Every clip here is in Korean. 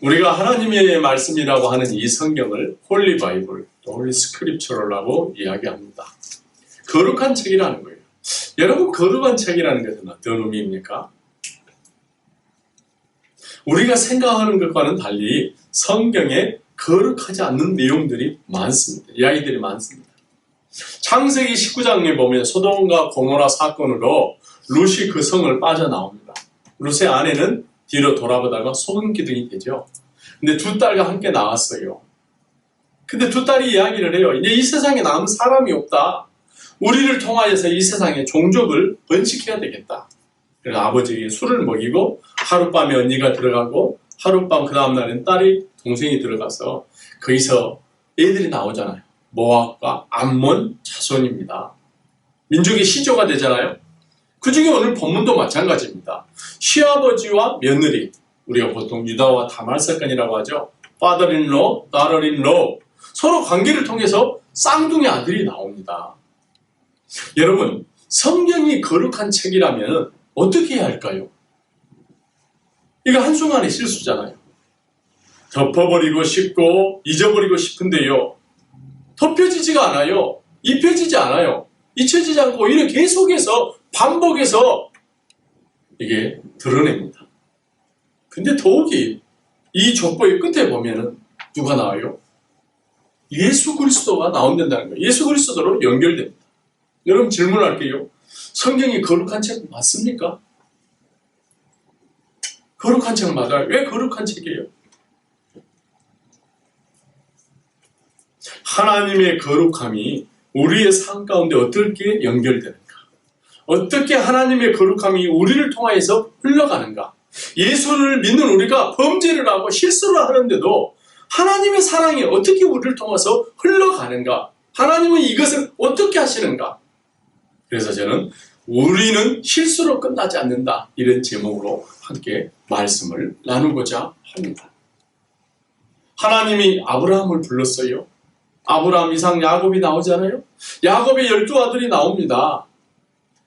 우리가 하나님의 말씀이라고 하는 이 성경을 홀리 바이블, 홀리 스크립처라고 이야기합니다. 거룩한 책이라는 거예요. 여러분, 거룩한 책이라는 것은 어떤 의미입니까? 우리가 생각하는 것과는 달리 성경에 거룩하지 않는 내용들이 많습니다. 이야기들이 많습니다. 창세기 19장에 보면 소돔과 고모라 사건으로 룻이 그 성을 빠져나옵니다. 룻의 아내는 뒤로 돌아보다가 소금기둥이 되죠. 근데 두 딸과 함께 나왔어요. 근데 두 딸이 이야기를 해요. 이제 이 세상에 남은 사람이 없다. 우리를 통하여서 이 세상에 종족을 번식해야 되겠다. 그래서 아버지에게 술을 먹이고 하룻밤에 언니가 들어가고 하룻밤 그 다음날엔 딸이 동생이 들어가서 거기서 애들이 나오잖아요. 모압과 암몬 자손입니다. 민족의 시조가 되잖아요. 그 중에 오늘 본문도 마찬가지입니다. 시아버지와 며느리, 우리가 보통 유다와 다말 사건이라고 하죠. father-in-law, daughter-in-law, 서로 관계를 통해서 쌍둥이 아들이 나옵니다. 여러분, 성경이 거룩한 책이라면 어떻게 해야 할까요? 이거 한순간의 실수잖아요. 덮어버리고 싶고 잊어버리고 싶은데요. 덮여지지가 않아요. 입혀지지 않아요. 잊혀지지 않고 오히려 계속해서 반복해서 이게 드러냅니다. 근데 더욱이 이 족보의 끝에 보면은 누가 나와요? 예수 그리스도가 나온다는 거예요. 예수 그리스도로 연결됩니다. 여러분 질문할게요. 성경이 거룩한 책 맞습니까? 거룩한 책 맞아요. 왜 거룩한 책이에요? 하나님의 거룩함이 우리의 삶 가운데 어떻게 연결되는가? 어떻게 하나님의 거룩함이 우리를 통하여서 흘러가는가? 예수를 믿는 우리가 범죄를 하고 실수를 하는데도 하나님의 사랑이 어떻게 우리를 통해서 흘러가는가? 하나님은 이것을 어떻게 하시는가? 그래서 저는 우리는 실수로 끝나지 않는다, 이런 제목으로 함께 말씀을 나누고자 합니다. 하나님이 아브라함을 불렀어요. 아브라함, 이삭, 야곱이 나오잖아요. 야곱의 12아들이 나옵니다.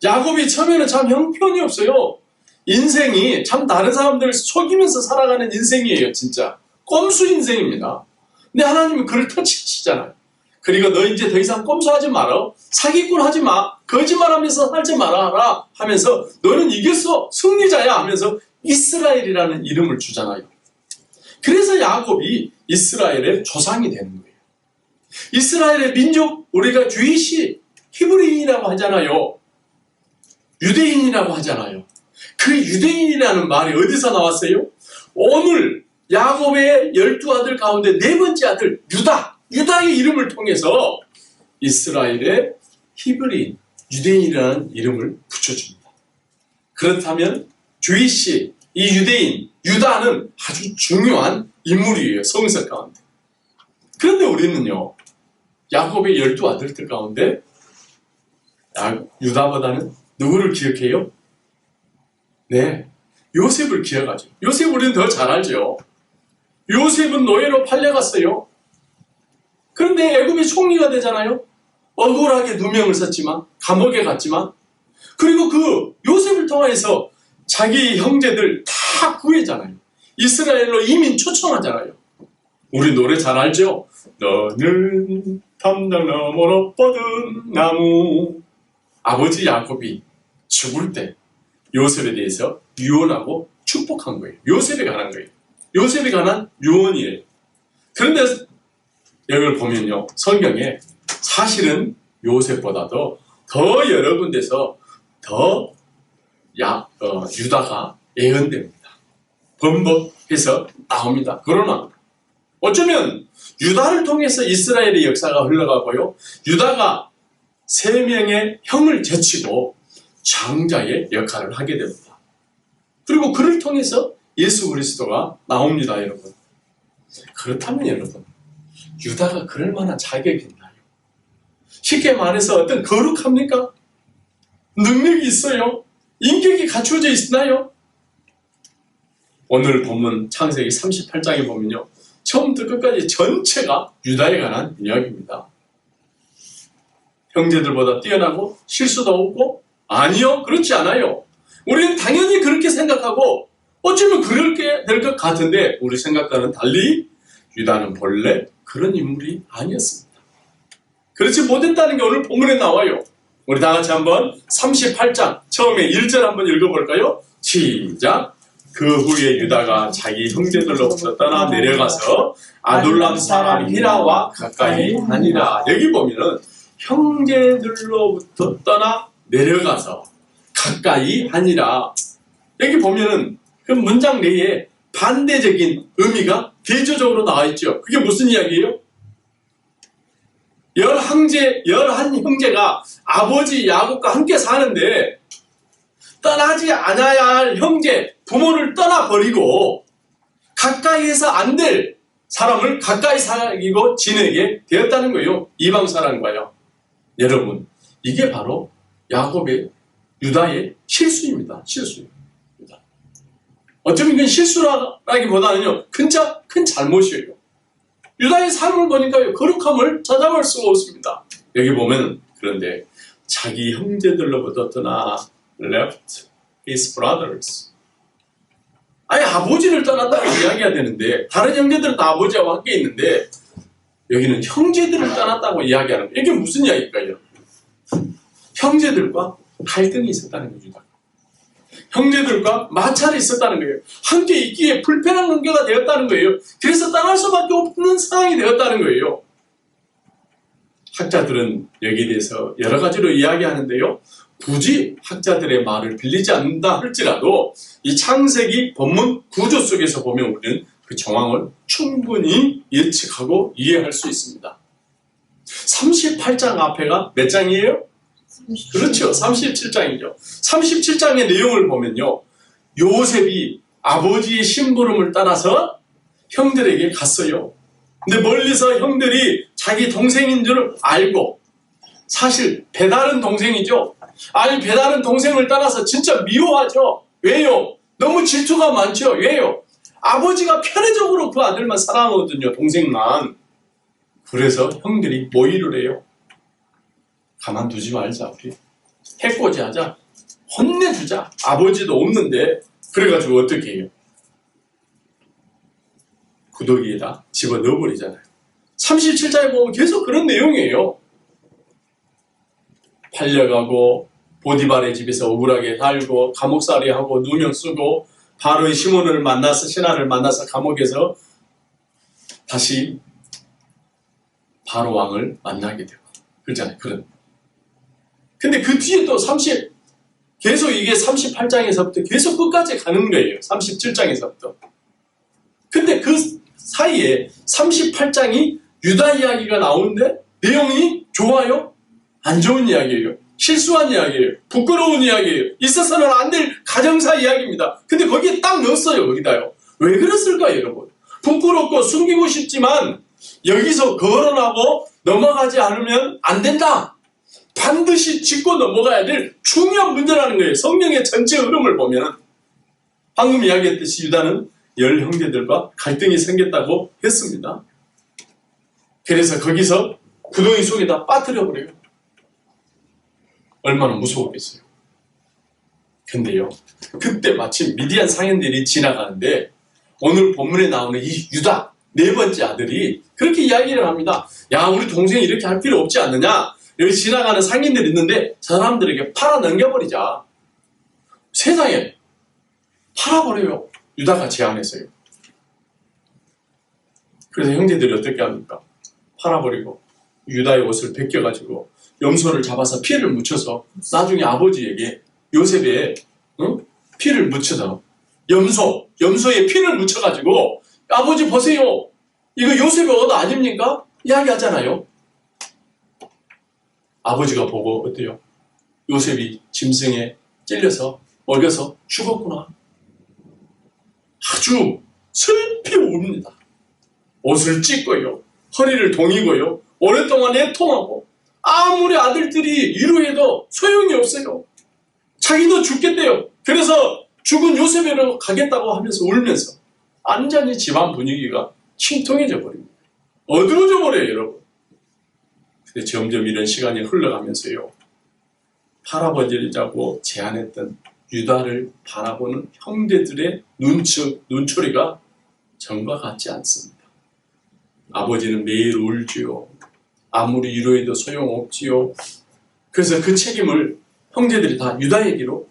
야곱이 처음에는 참 형편이 없어요. 인생이 참 다른 사람들을 속이면서 살아가는 인생이에요. 진짜 꼼수 인생입니다. 근데 하나님은 그를 터치하시잖아요. 그리고 너 이제 더 이상 꼼수하지 마라, 사기꾼 하지 마, 거짓말하면서 살지 마라 하면서 너는 이겼어, 승리자야 하면서 이스라엘이라는 이름을 주잖아요. 그래서 야곱이 이스라엘의 조상이 되는 거예요. 이스라엘의 민족, 우리가 주이시, 히브리인이라고 하잖아요. 유대인이라고 하잖아요. 그 유대인이라는 말이 어디서 나왔어요? 오늘 야곱의 12아들 가운데 네 번째 아들 유다의 이름을 통해서 이스라엘의 히브리인, 유대인이라는 이름을 붙여줍니다. 그렇다면 주이시, 이 유대인, 유다는 아주 중요한 인물이에요. 성서 가운데. 그런데 우리는요, 야곱의 12아들들 가운데 유다보다는 누구를 기억해요? 네, 요셉을 기억하죠. 요셉 우리는 더 잘 알죠. 요셉은 노예로 팔려갔어요. 그런데 애굽의 총리가 되잖아요. 억울하게 누명을 썼지만, 감옥에 갔지만, 그리고 그 요셉을 통해서 자기 형제들 다 구해잖아요. 이스라엘로 이민 초청하잖아요. 우리 노래 잘 알죠? 너는 담장 너머로 뻗은 나무. 아버지 야곱이 죽을 때 요셉에 대해서 유언하고 축복한 거예요. 요셉에 관한 거예요. 요셉에 관한 유언이에요. 그런데 여기를 보면요, 성경에 사실은 요셉보다도 더 여러 군데서 더 유다가 예언됩니다. 번복해서 나옵니다. 그러나 어쩌면 유다를 통해서 이스라엘의 역사가 흘러가고요, 유다가 3명의 형을 제치고 장자의 역할을 하게 됩니다. 그리고 그를 통해서 예수 그리스도가 나옵니다, 여러분. 그렇다면 여러분, 유다가 그럴 만한 자격이 있나요? 쉽게 말해서 어떤 거룩합니까? 능력이 있어요? 인격이 갖추어져 있나요? 오늘 본문 창세기 38장에 보면요, 처음부터 끝까지 전체가 유다에 관한 이야기입니다. 형제들보다 뛰어나고 실수도 없고? 아니요, 그렇지 않아요. 우리는 당연히 그렇게 생각하고 어쩌면 그렇게 될 것 같은데 우리 생각과는 달리 유다는 본래 그런 인물이 아니었습니다. 그렇지 못했다는 게 오늘 본문에 나와요. 우리 다 같이 한번 38장 처음에 1절 한번 읽어볼까요? 시작! 그 후에 유다가 자기 형제들로부터 떠나 내려가서 아둘람 사람 히라와 가까이 하니라. 여기 보면은 형제들로부터 떠나 내려가서 가까이 하니라. 여기 보면은 그 문장 내에 반대적인 의미가 대조적으로 나와 있죠. 그게 무슨 이야기예요? 열한 형제가 아버지 야곱과 함께 사는데 떠나지 않아야 할 형제, 부모를 떠나버리고 가까이에서 안 될 사람을 가까이 사귀고 지내게 되었다는 거예요. 이방 사람과요. 여러분, 이게 바로 야곱의, 유다의 실수입니다. 실수입니다. 어쩌면 이건 실수라기보다는요, 큰 잘못이에요. 유다의 삶을 보니까요, 거룩함을 찾아볼 수가 없습니다. 여기 보면, 그런데 자기 형제들로부터 떠나 left his brothers. 아니, 아버지를 떠났다고 이야기해야 되는데, 다른 형제들은 다 아버지와 함께 있는데, 여기는 형제들을 떠났다고 이야기하는 거예요. 이게 무슨 이야기일까요? 형제들과 갈등이 있었다는 거죠. 형제들과 마찰이 있었다는 거예요. 함께 있기에 불편한 관계가 되었다는 거예요. 그래서 떠날 수밖에 없는 상황이 되었다는 거예요. 학자들은 여기에 대해서 여러 가지로 이야기하는데요. 굳이 학자들의 말을 빌리지 않는다 할지라도 이 창세기 본문 구조 속에서 보면 우리는 그 정황을 충분히 예측하고 이해할 수 있습니다. 38장 앞에가 몇 장이에요? 그렇죠. 37장이죠. 37장의 내용을 보면요. 요셉이 아버지의 심부름을 따라서 형들에게 갔어요. 근데 멀리서 형들이 자기 동생인 줄 알고, 사실 배다른 동생이죠. 아니, 배다른 동생을 따라서 진짜 미워하죠. 왜요? 너무 질투가 많죠. 왜요? 아버지가 편애적으로 그 아들만 사랑하거든요. 동생만. 그래서 형들이 모의를 해요. 가만두지 말자. 우리 해코지하자. 혼내주자. 아버지도 없는데. 그래가지고 어떻게 해요? 구더기에다 집어넣어버리잖아요. 37장에 보면 계속 그런 내용이에요. 팔려가고 보디발의 집에서 억울하게 살고 감옥살이 하고 누명 쓰고 바로의 시몬을 만나서, 신하를 만나서 감옥에서 다시 바로 왕을 만나게 되고 그렇잖아요. 근데 그 뒤에 또 계속 이게 38장에서부터 계속 끝까지 가는 거예요. 37장에서부터. 근데 그 사이에 38장이 유다 이야기가 나오는데 내용이 좋아요? 안 좋은 이야기예요. 실수한 이야기예요. 부끄러운 이야기예요. 있어서는 안 될 가정사 이야기입니다. 근데 거기에 딱 넣었어요. 거기다요. 왜 그랬을까요, 여러분? 부끄럽고 숨기고 싶지만 여기서 거론하고 넘어가지 않으면 안 된다. 반드시 짚고 넘어가야 될 중요한 문제라는 거예요. 성경의 전체 흐름을 보면 방금 이야기했듯이 유다는 열 형제들과 갈등이 생겼다고 했습니다. 그래서 거기서 구덩이 속에다 빠뜨려버려요. 얼마나 무서웠겠어요. 근데요, 그때 마침 미디안 상인들이 지나가는데 오늘 본문에 나오는 이 유다 네 번째 아들이 그렇게 이야기를 합니다. 야, 우리 동생이 이렇게 할 필요 없지 않느냐. 여기 지나가는 상인들이 있는데 저 사람들에게 팔아 넘겨버리자. 세상에 팔아버려요. 유다가 제안했어요. 그래서 형제들이 어떻게 합니까? 팔아버리고 유다의 옷을 벗겨가지고 염소를 잡아서 피를 묻혀서 나중에 아버지에게 요셉의 피를 묻혀서 염소에 피를 묻혀가지고 아버지 보세요. 이거 요셉의 옷 아닙니까? 이야기하잖아요. 아버지가 보고 어때요? 요셉이 짐승에 찔려서 먹여서 죽었구나. 아주 슬피 웁니다. 옷을 찢고요. 허리를 동이고요. 오랫동안 애통하고 아무리 아들들이 위로해도 소용이 없어요. 자기도 죽겠대요. 그래서 죽은 요셉으로 가겠다고 하면서 울면서 완전히 집안 분위기가 침통해져 버립니다. 어두워져 버려요, 여러분. 근데 점점 이런 시간이 흘러가면서요. 할아버지를 자고 제안했던 유다를 바라보는 형제들의 눈초리가 전과 같지 않습니다. 아버지는 매일 울지요. 아무리 위로해도 소용없지요. 그래서 그 책임을 형제들이 다 유다에게로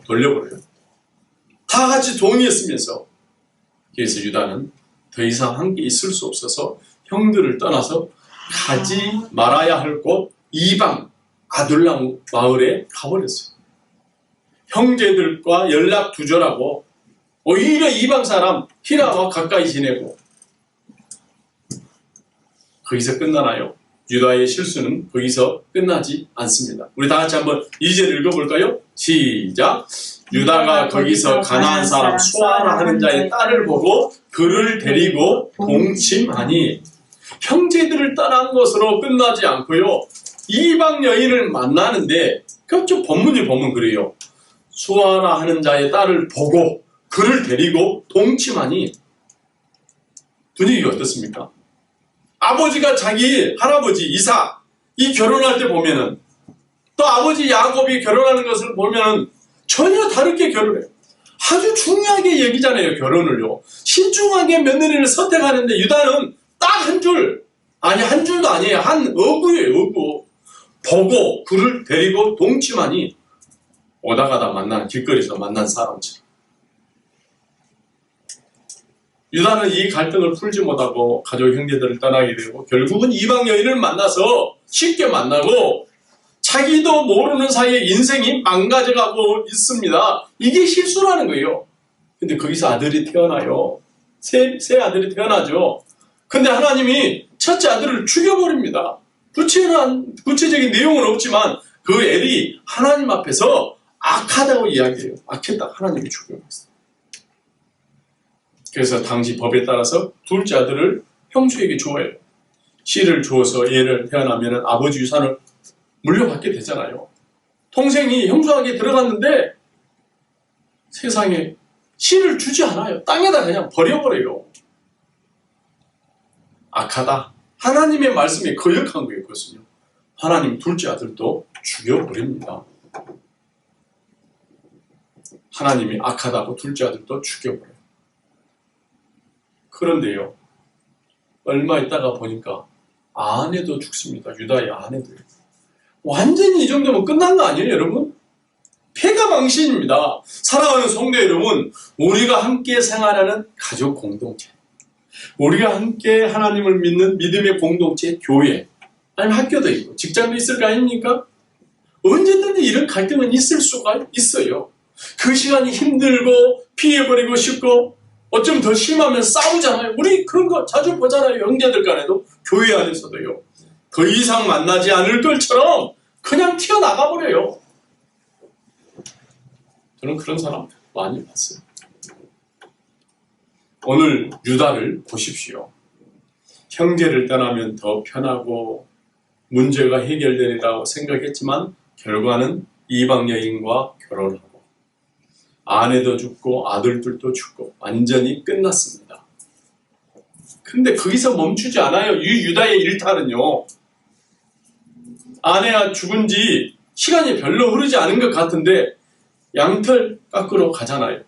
돌려버려요. 다 같이 동의했으면서, 그래서 유다는 더 이상 함께 있을 수 없어서 형들을 떠나서 가지 말아야 할 곳 이방 아둘람 마을에 가버렸어요. 형제들과 연락 두절하고 오히려 이방 사람 히라와 가까이 지내고. 거기서 끝나나요? 유다의 실수는 거기서 끝나지 않습니다. 우리 다 같이 한번 2절 읽어볼까요? 시작! 유다가 거기서 가나안 사람 수아라 하는 자의 딸을 보고 그를 데리고 동침하니, 형제들을 떠난 것으로 끝나지 않고요, 이방 여인을 만나는데, 그좀 본문이 보면 그래요. 수아라 하는 자의 딸을 보고 그를 데리고 동침하니, 분위기가 어떻습니까? 아버지가 자기 할아버지 이삭 이 결혼할 때 보면은, 또 아버지 야곱이 결혼하는 것을 보면은 전혀 다르게 결혼해요. 아주 중요하게 여기잖아요, 결혼을요. 신중하게 며느리를 선택하는데 유다는 딱 한 줄, 아니 한 줄도 아니에요. 한 어구예요, 어구. 보고 그를 데리고 동침하니, 오다 가다 만난 길거리에서 만난 사람처럼. 유다는 이 갈등을 풀지 못하고 가족 형제들을 떠나게 되고 결국은 이방 여인을 만나서 쉽게 만나고 자기도 모르는 사이에 인생이 망가져가고 있습니다. 이게 실수라는 거예요. 근데 거기서 아들이 태어나요. 새 아들이 태어나죠. 근데 하나님이 첫째 아들을 죽여버립니다. 구체적인 내용은 없지만 그 애이 하나님 앞에서 악하다고 이야기해요. 악했다. 하나님이 죽여버렸어요. 그래서 당시 법에 따라서 둘째 아들을 형수에게 주어요. 씨를 주어서 얘를 태어나면 아버지 유산을 물려받게 되잖아요. 동생이 형수에게 들어갔는데 세상에 씨를 주지 않아요. 땅에다 그냥 버려버려요. 악하다. 하나님의 말씀이 거역한 거예요. 그것은요. 하나님 둘째 아들도 죽여버립니다. 하나님이 악하다고 둘째 아들도 죽여버려요. 그런데요, 얼마 있다가 보니까 아내도 죽습니다. 유다의 아내들. 완전히 이 정도면 끝난 거 아니에요, 여러분? 폐가망신입니다. 사랑하는 성도 여러분, 우리가 함께 생활하는 가족 공동체, 우리가 함께 하나님을 믿는 믿음의 공동체, 교회, 아니면 학교도 있고 직장도 있을 거 아닙니까? 언제든지 이런 갈등은 있을 수가 있어요. 그 시간이 힘들고 피해버리고 싶고 어쩌면 더 심하면 싸우잖아요. 우리 그런 거 자주 보잖아요. 형제들 간에도, 교회 안에서도요. 더 이상 만나지 않을 것처럼 그냥 튀어나가버려요. 저는 그런 사람 많이 봤어요. 오늘 유다를 보십시오. 형제를 떠나면 더 편하고 문제가 해결되리라고 생각했지만 결과는 이방 여인과 결혼하고 아내도 죽고 아들들도 죽고 완전히 끝났습니다. 근데 거기서 멈추지 않아요. 이 유다의 일탈은요. 아내가 죽은 지 시간이 별로 흐르지 않은 것 같은데 양털 깎으러 가잖아요.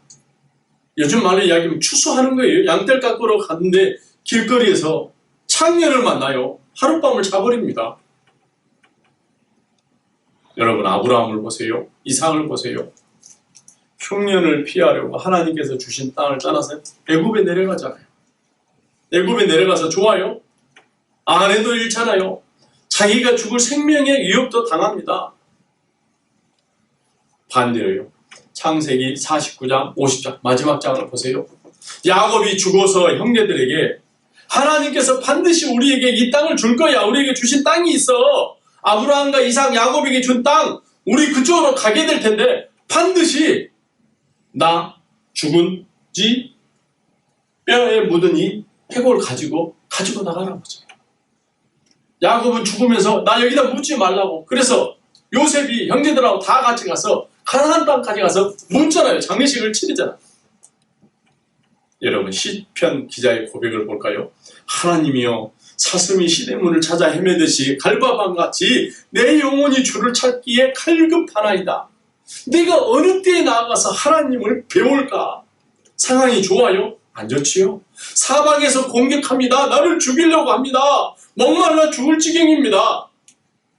요즘 말로 이야기하면 추수하는 거예요. 양털 깎으러 갔는데 길거리에서 창녀를 만나요. 하룻밤을 자버립니다. 여러분, 아브라함을 보세요. 이삭을 보세요. 흉년을 피하려고 하나님께서 주신 땅을 떠나서 애굽에 내려가잖아요. 애굽에 내려가서 좋아요. 아내도 잃잖아요. 자기가 죽을 생명의 위협도 당합니다. 반대로요. 창세기 49장 50장 마지막 장을 보세요. 야곱이 죽어서 형제들에게 하나님께서 반드시 우리에게 이 땅을 줄 거야. 우리에게 주신 땅이 있어. 아브라함과 이삭, 야곱에게 준 땅, 우리 그쪽으로 가게 될 텐데 반드시 나 죽은 지 뼈에 묻은 이 해골 가지고 나가라고 하죠. 야곱은 죽으면서 나 여기다 묻지 말라고. 그래서 요셉이 형제들하고 다 같이 가서 가나안 땅까지 가서 묻잖아요. 장례식을 치르잖아요. 여러분, 시편 기자의 고백을 볼까요? 하나님이여, 사슴이 시냇물을 찾아 헤매듯이 갈바밤같이 내 영혼이 주를 찾기에 칼급하나이다. 내가 어느 때에 나아가서 하나님을 배울까? 상황이 좋아요? 안 좋지요? 사방에서 공격합니다. 나를 죽이려고 합니다. 목말라 죽을 지경입니다.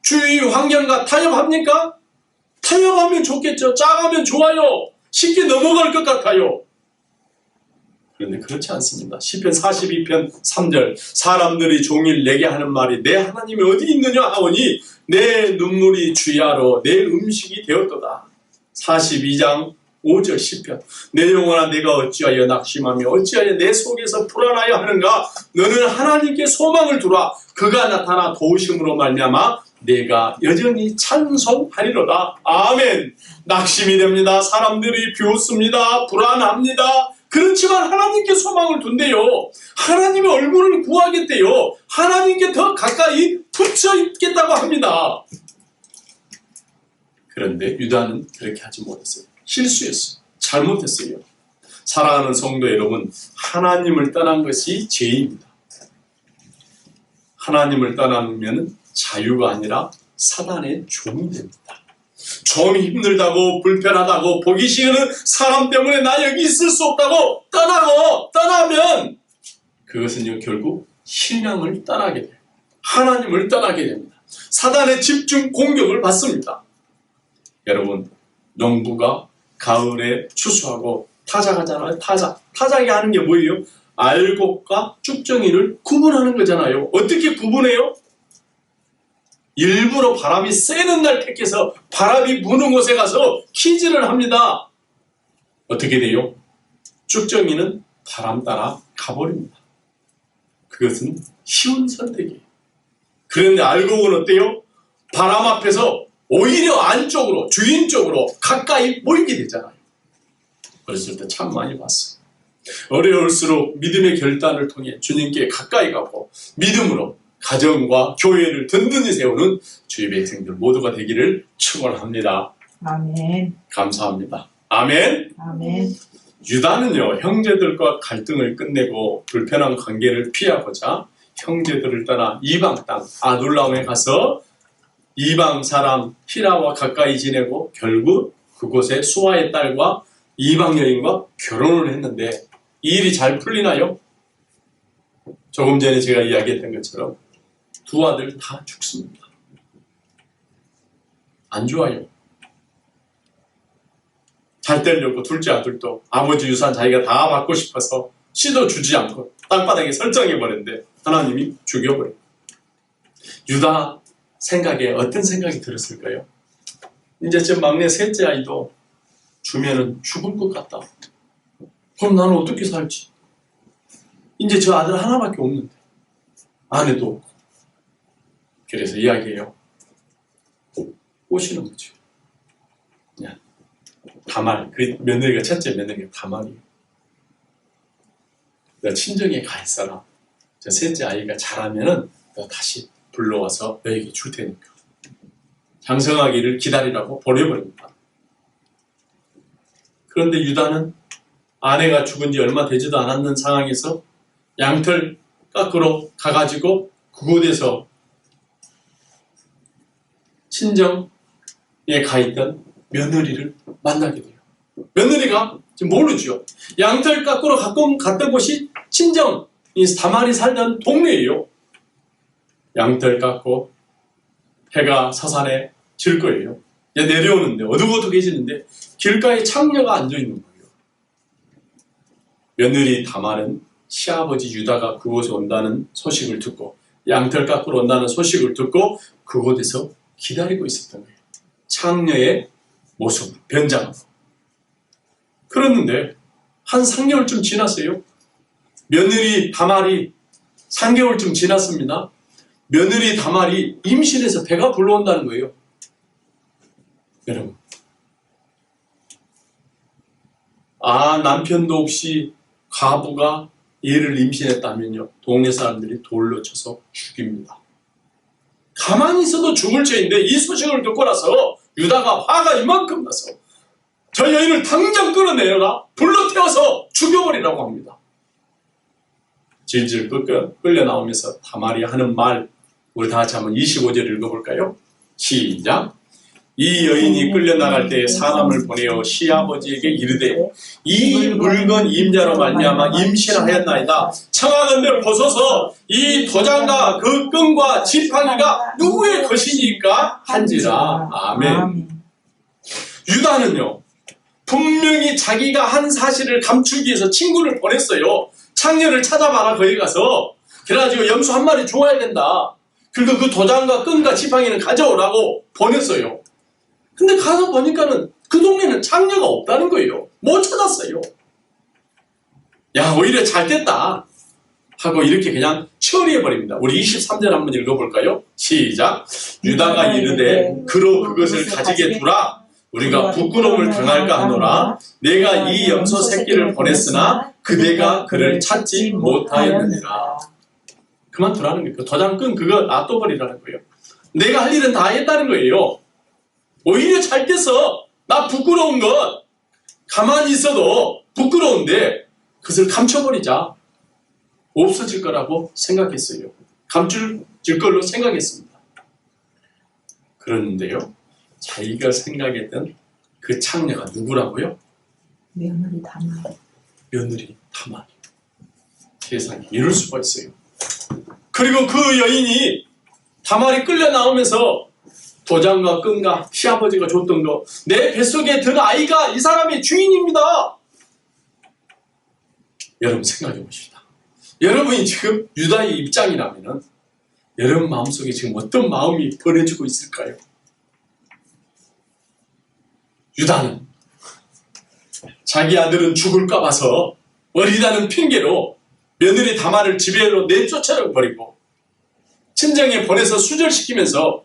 주위 환경과 타협합니까? 타협하면 좋겠죠. 짜가면 좋아요. 쉽게 넘어갈 것 같아요. 그런데 그렇지 않습니다. 시편 42편 3절 사람들이 종일 내게 하는 말이 내 하나님이 어디 있느냐 하오니 내 눈물이 주야로 내 음식이 되었도다. 42장 5절 시편 내 영혼아 내가 어찌하여 낙심하며 어찌하여 내 속에서 불안하여 하는가. 너는 하나님께 소망을 두라. 그가 나타나 도우심으로 말미암아 내가 여전히 찬송하리로다. 아멘. 낙심이 됩니다. 사람들이 비웃습니다. 불안합니다. 그렇지만 하나님께 소망을 둔대요. 하나님의 얼굴을 구하겠대요. 하나님께 더 가까이 붙여 있겠다고 합니다. 그런데 유다는 그렇게 하지 못했어요. 실수했어요. 잘못했어요. 사랑하는 성도 여러분, 하나님을 떠난 것이 죄입니다. 하나님을 떠나면 자유가 아니라 사단의 종이 됩니다. 좀 힘들다고 불편하다고 보기 싫은 사람 때문에 나 여기 있을 수 없다고 떠나면 그것은요 결국 신앙을 떠나게 돼요. 하나님을 떠나게 됩니다. 사단의 집중 공격을 받습니다. 여러분 농부가 가을에 추수하고 타작하잖아요. 타작이 하는 게 뭐예요? 알곡과 쭉정이를 구분하는 거잖아요. 어떻게 구분해요? 일부러 바람이 세는 날 택해서 바람이 부는 곳에 가서 키질을 합니다. 어떻게 돼요? 쭉정이는 바람 따라 가버립니다. 그것은 쉬운 선택이에요. 그런데 알곡은 어때요? 바람 앞에서 오히려 안쪽으로 주인 쪽으로 가까이 모이게 되잖아요. 어렸을 때 참 많이 봤어요. 어려울수록 믿음의 결단을 통해 주님께 가까이 가고 믿음으로 가정과 교회를 든든히 세우는 주의 백성들 모두가 되기를 축원합니다. 아멘. 감사합니다. 아멘. 아멘. 유다는요 형제들과 갈등을 끝내고 불편한 관계를 피하고자 형제들을 떠나 이방 땅 아둘람에 가서 이방 사람 히라와 가까이 지내고 결국 그곳에 수아의 딸과 이방 여인과 결혼을 했는데 이 일이 잘 풀리나요? 조금 전에 제가 이야기했던 것처럼 두 아들 다 죽습니다. 안 좋아요. 잘 되려고 둘째 아들도 아버지 유산 자기가 다 받고 싶어서 씨도 주지 않고 땅바닥에 설정해버렸는데 하나님이 죽여버려요. 유다 생각에 어떤 생각이 들었을까요? 이제 제 막내 셋째 아이도 주면은 죽을 것 같다. 그럼 나는 어떻게 살지? 이제 저 아들 하나밖에 없는데 아내도 없고. 그래서 이야기해요. 꼬시는 거죠. 그냥 다말, 그 며느리가 첫째 며느리가 다말이에요. 너 친정에 가 있어라. 저 셋째 아이가 자라면은 너 다시 불러와서 너에게 줄 테니까. 장성하기를 기다리라고 보내버립니다. 그런데 유다는 아내가 죽은 지 얼마 되지도 않았는 상황에서 양털 깎으러 가가지고 그곳에서 친정에 가 있던 며느리를 만나게 돼요. 며느리가 지금 모르죠. 양털 깎으러 가끔 갔던 곳이 친정, 다말이 살던 동네예요. 양털 깎고 해가 서산에 질 거예요. 이제 내려오는데 어둑어둑해지는데 길가에 창녀가 앉아있는 거예요. 며느리 다말은 시아버지 유다가 그곳에 온다는 소식을 듣고 양털 깎으러 온다는 소식을 듣고 그곳에서 기다리고 있었던 거예요. 창녀의 모습, 변장하고. 그랬는데 한 3개월쯤 지났어요. 며느리 다말이 3개월쯤 지났습니다. 며느리 다말이 임신해서 배가 불러온다는 거예요. 여러분, 남편도 없이 과부가 얘를 임신했다면요 동네 사람들이 돌로 쳐서 죽입니다. 가만히 있어도 죽을 죄인데 이 소식을 듣고 나서 유다가 화가 이만큼 나서 저 여인을 당장 끌어내려라 불러 태워서 죽여버리라고 합니다. 질질 끌려 나오면서 다말이 하는 말 우리 다 같이 한번 25절 읽어볼까요? 시작. 이 여인이 끌려나갈 때에 사람을 보내어 시아버지에게 이르되 이 물건 임자로 말미암아 임신하였나이다. 청하건대 보소서 이 도장과 그 끈과 지팡이가 누구의 것이니까 한지라. 아멘. 유다는요 분명히 자기가 한 사실을 감추기 위해서 친구를 보냈어요. 창녀를 찾아봐라. 거기 가서 그래가지고 염소 한 마리 주어야 된다. 그리고 그 도장과 끈과 지팡이는 가져오라고 보냈어요. 근데 가서 보니까는 그 동네는 창녀가 없다는 거예요. 못 찾았어요. 야, 오히려 잘 됐다 하고 이렇게 그냥 처리해버립니다. 우리 23절 한번 읽어볼까요? 시작. 유다가 이르되 그로 그것을 가지게 두라. 우리가 부끄러움을 당할까 하노라. 내가 이 염소 새끼를 보냈으나 그대가 그를 찾지 못하였느니라. 그만두라는 거예요. 도장끈 그거 놔둬버리라는 거예요. 내가 할 일은 다 했다는 거예요. 오히려 잘 돼서 나 부끄러운 것 가만히 있어도 부끄러운데 그것을 감춰버리자. 없어질 거라고 생각했어요. 감출 걸로 생각했습니다. 그런데요. 자기가 생각했던 그 창녀가 누구라고요? 며느리 다말. 며느리 다말. 세상에 이럴 수가 있어요. 그리고 그 여인이 다말이 끌려 나오면서 도장과 끈과 시아버지가 줬던 거, 내 뱃속에 든 아이가 이 사람의 주인입니다. 여러분 생각해 보십시다. 여러분이 지금 유다의 입장이라면 여러분 마음속에 지금 어떤 마음이 벌어지고 있을까요? 유다는 자기 아들은 죽을까 봐서 어리다는 핑계로 며느리 다말을 집에로 내쫓아버리고 친정에 보내서 수절시키면서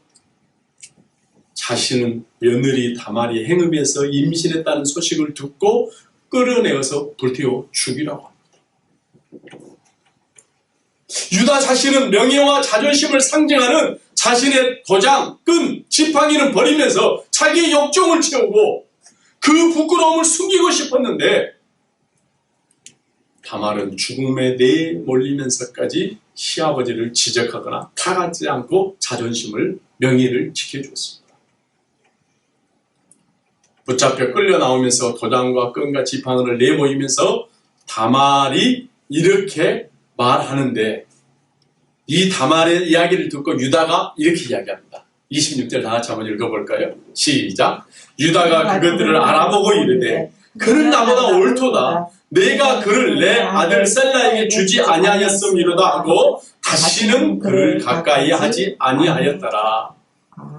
자신은 며느리 다말이 행음해서 임신했다는 소식을 듣고 끌어내어서 불태워 죽이라고 합니다. 유다 자신은 명예와 자존심을 상징하는 자신의 도장, 끈, 지팡이는 버리면서 자기의 욕정을 채우고 그 부끄러움을 숨기고 싶었는데 다말은 죽음에 내몰리면서까지 시아버지를 지적하거나 타가지 않고 자존심을, 명예를 지켜주었습니다. 붙잡혀 끌려 나오면서 도장과 끈과 지팡이를 내모이면서 다말이 이렇게 말하는데 이 다말의 이야기를 듣고 유다가 이렇게 이야기합니다. 26절 다 같이 한번 읽어볼까요? 시작. 유다가 그것들을 알아보고 이르되 그는 나보다 옳도다. 내가 그를 내 아들 셀라에게 주지 아니하였음이로다 하고 다시는 그를 가까이 하지 아니하였더라.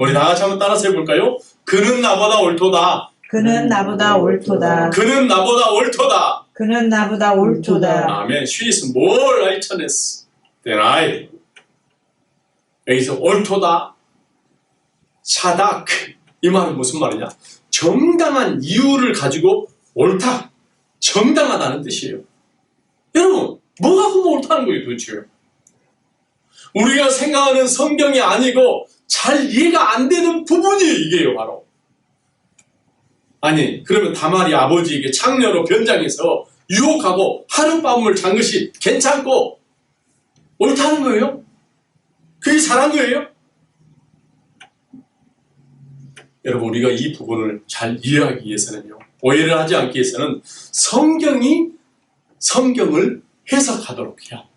우리 다 같이 한번 따라서 해볼까요? 그는 나보다 옳도다. 그는 나보다 옳도다. 그는 나보다 옳도다. 그는 나보다 옳도다. 아멘. She is more righteous than I. 여기서 옳도다, 사다크. 이 말은 무슨 말이냐? 정당한 이유를 가지고 옳다, 정당하다는 뜻이에요. 여러분, 뭐가 그럼 옳다는 거예요 도대체? 우리가 생각하는 성경이 아니고 잘 이해가 안 되는 부분이 이게요 바로. 아니 그러면 다말이 아버지에게 창녀로 변장해서 유혹하고 하룻밤을 잔 것이 괜찮고 옳다는 거예요? 그게 잘한 거예요? 여러분 우리가 이 부분을 잘 이해하기 위해서는요, 오해를 하지 않기 위해서는 성경을 해석하도록 해야 합니다.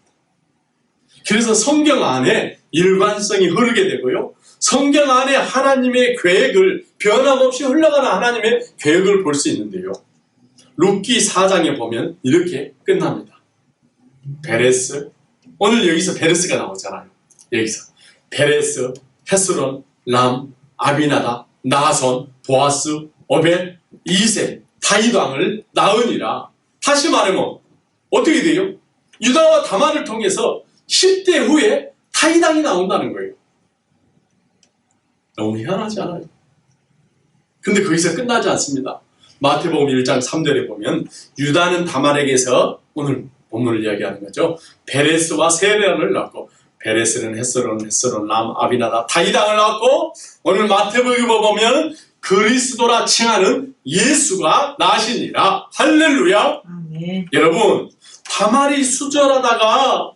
그래서 성경 안에 일관성이 흐르게 되고요, 성경 안에 하나님의 계획을, 변함없이 흘러가는 하나님의 계획을 볼 수 있는데요, 룻기 4장에 보면 이렇게 끝납니다. 베레스, 오늘 여기서 베레스가 나오잖아요. 여기서 베레스, 헤스론, 람, 아비나다, 나손, 보아스, 오벳, 이세, 다윗 왕을 낳으니라. 다시 말하면 어떻게 돼요? 유다와 다말을 통해서 10대 후에 다윗 왕이 나온다는 거예요. 너무 희한하지 않아요? 근데 거기서 끝나지 않습니다. 마태복음 1장 3절에 보면 유다는 다말에게서, 오늘 본문을 이야기하는 거죠, 베레스와 세레를 낳고, 베레스는 헤스론, 람, 아비나다, 다윗 왕을 낳았고, 오늘 마태복음에 보면 그리스도라 칭하는 예수가 나시니라. 할렐루야. 아멘. 여러분, 다말이 수절하다가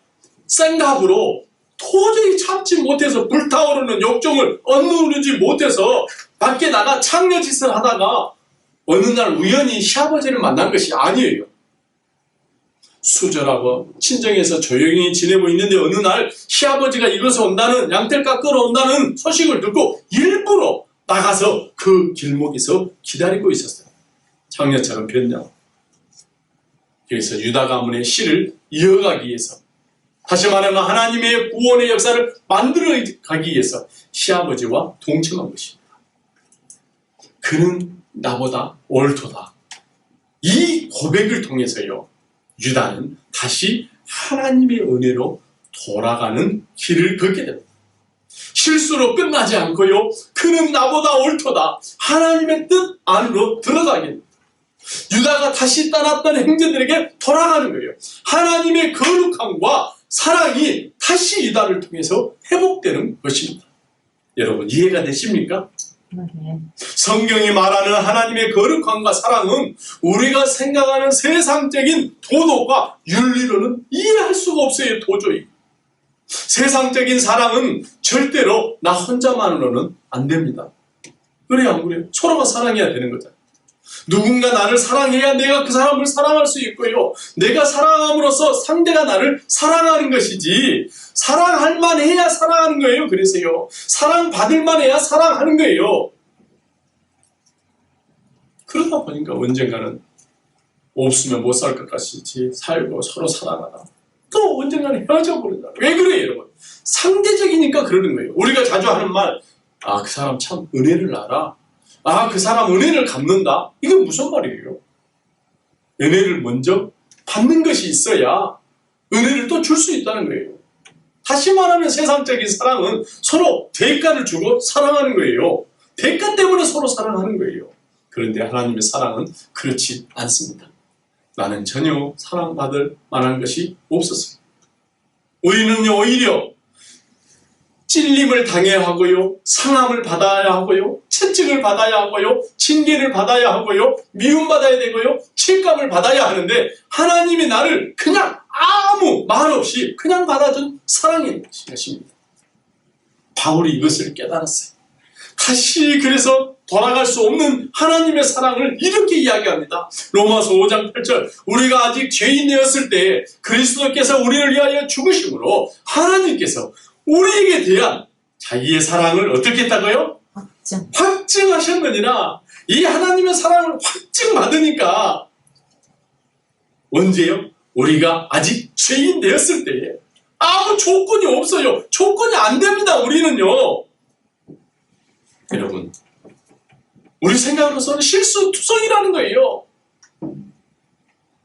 생각으로 도저히 참지 못해서 불타오르는 욕정을 억누르지 못해서 밖에 나가 창녀짓을 하다가 어느 날 우연히 시아버지를 만난 것이 아니에요. 수절하고 친정에서 조용히 지내고 있는데 어느 날 시아버지가 이곳에 온다는, 양떼가 끌어온다는 소식을 듣고 일부러 나가서 그 길목에서 기다리고 있었어요. 장녀처럼 변장. 그래서 유다 가문의 씨를 이어가기 위해서, 다시 말하면 하나님의 구원의 역사를 만들어 가기 위해서 시아버지와 동침한 것입니다. 그는 나보다 옳도다. 이 고백을 통해서요, 유다는 다시 하나님의 은혜로 돌아가는 길을 걷게 됩니다. 실수로 끝나지 않고요, 그는 나보다 옳도다. 하나님의 뜻 안으로 들어가게 됩니다. 유다가 다시 떠났던 형제들에게 돌아가는 거예요. 하나님의 거룩함과 사랑이 다시 유다를 통해서 회복되는 것입니다. 여러분, 이해가 되십니까? 성경이 말하는 하나님의 거룩함과 사랑은 우리가 생각하는 세상적인 도덕과 윤리로는 이해할 수가 없어요. 도저히. 세상적인 사랑은 절대로 나 혼자만으로는 안 됩니다. 그래요, 안 그래요? 서로가 사랑해야 되는 거잖아요. 누군가 나를 사랑해야 내가 그 사람을 사랑할 수 있고요, 내가 사랑함으로써 상대가 나를 사랑하는 것이지, 사랑할 만해야 사랑하는 거예요. 그래서요, 사랑받을 만해야 사랑하는 거예요. 그러다 보니까 언젠가는 없으면 못 살 것 같이 살고 서로 사랑하다 또 언젠가는 헤어져 버린다. 왜 그래요, 여러분? 상대적이니까 그러는 거예요. 우리가 자주 하는 말, 아, 그 사람 참 은혜를 알아. 아, 그 사람 은혜를 갚는다. 이건 무슨 말이에요? 은혜를 먼저 받는 것이 있어야 은혜를 또 줄 수 있다는 거예요. 다시 말하면 세상적인 사랑은 서로 대가를 주고 사랑하는 거예요. 대가 때문에 서로 사랑하는 거예요. 그런데 하나님의 사랑은 그렇지 않습니다. 나는 전혀 사랑받을 만한 것이 없었어요. 우리는요, 오히려 찔림을 당해야 하고요, 상함을 받아야 하고요, 채찍을 받아야 하고요, 징계를 받아야 하고요, 미움받아야 되고요, 칠감을 받아야 하는데 하나님이 나를 그냥 아무 말 없이 그냥 받아준 사랑인 것입니다. 바울이 이것을 깨달았어요. 다시 그래서 돌아갈 수 없는 하나님의 사랑을 이렇게 이야기합니다. 로마서 5장 8절, 우리가 아직 죄인이었을 때 그리스도께서 우리를 위하여 죽으심으로 하나님께서 우리에게 대한 자기의 사랑을 어떻게 했다고요? 확증하셨느니라. 이 하나님의 사랑을 확증받으니까 언제요? 우리가 아직 죄인 되었을 때에. 아무 조건이 없어요. 조건이 안 됩니다. 우리는요. 여러분, 우리 생각으로서는 실수투성이라는 거예요.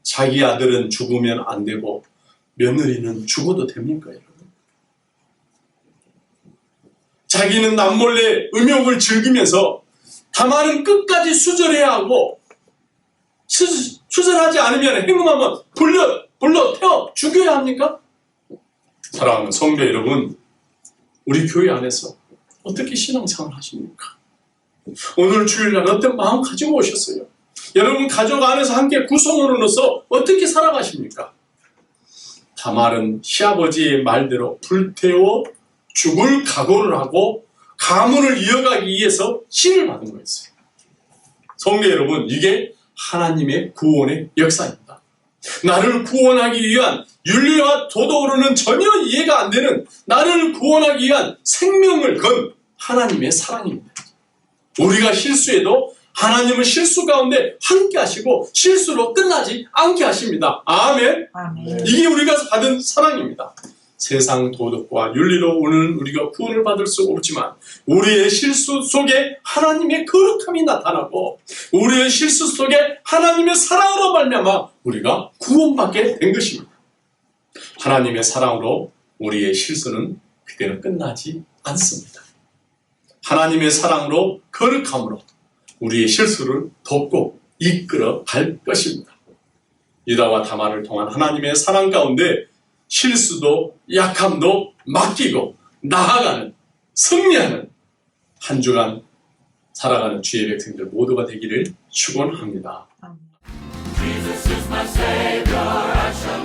자기 아들은 죽으면 안 되고 며느리는 죽어도 됩니까, 여러분? 자기는 남몰래 음욕을 즐기면서 다말은 끝까지 수절해야 하고, 수절하지 않으면 행음하면 불러 태워 죽여야 합니까? 사랑하는 성도 여러분, 우리 교회 안에서 어떻게 신앙생활 하십니까? 오늘 주일날 어떤 마음 가지고 오셨어요? 여러분 가족 안에서 함께 구성원으로서 어떻게 살아가십니까? 다말은 시아버지의 말대로 불태워 죽을 각오를 하고 가문을 이어가기 위해서 씨를 받은 거였어요. 성도 여러분, 이게 하나님의 구원의 역사입니다. 나를 구원하기 위한 윤리와 도덕으로는 전혀 이해가 안 되는 나를 구원하기 위한 생명을 건 하나님의 사랑입니다. 우리가 실수해도 하나님은 실수 가운데 함께 하시고 실수로 끝나지 않게 하십니다. 아멘. 아멘. 이게 우리가 받은 사랑입니다. 세상 도덕과 윤리로 오는 우리가 구원을 받을 수 없지만 우리의 실수 속에 하나님의 거룩함이 나타나고 우리의 실수 속에 하나님의 사랑으로 말미암아 우리가 구원받게 된 것입니다. 하나님의 사랑으로 우리의 실수는 그대로 끝나지 않습니다. 하나님의 사랑으로 거룩함으로 우리의 실수를 덮고 이끌어 갈 것입니다. 유다와 다말을 통한 하나님의 사랑 가운데 실수도 약함도 맡기고 나아가는, 승리하는 한 주간 살아가는 주의 백성들 모두가 되기를 축원합니다. 아멘. Jesus is my Savior, I shall